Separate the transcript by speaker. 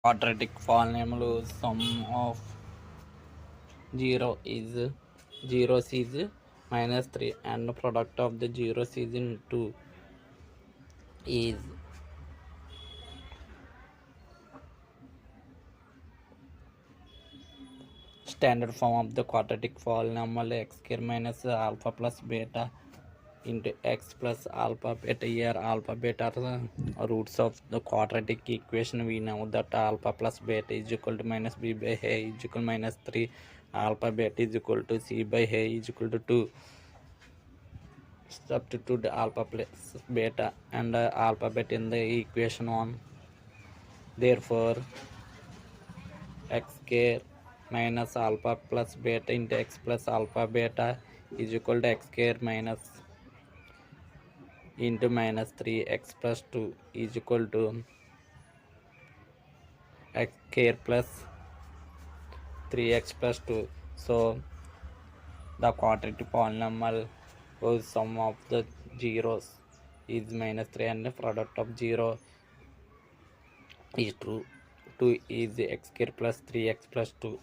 Speaker 1: Quadratic polynomial sum of 0 is zeros is -3 and product of the zeros is in 2 is standard form of the quadratic polynomial x square minus alpha plus beta into x plus alpha beta. Here alpha beta are the roots of the quadratic equation. We know that alpha plus beta is equal to minus b by a is equal to minus 3, alpha beta is equal to c by a is equal to 2. Substitute alpha plus beta and alpha beta in the equation 1. Therefore x square minus alpha plus beta into x plus alpha beta is equal to x square minus into minus 3x plus 2 is equal to x square plus 3x plus 2. So the quadratic polynomial whose sum of the zeros is minus 3 and the product of 0 is true. 2 is x square plus 3x plus 2.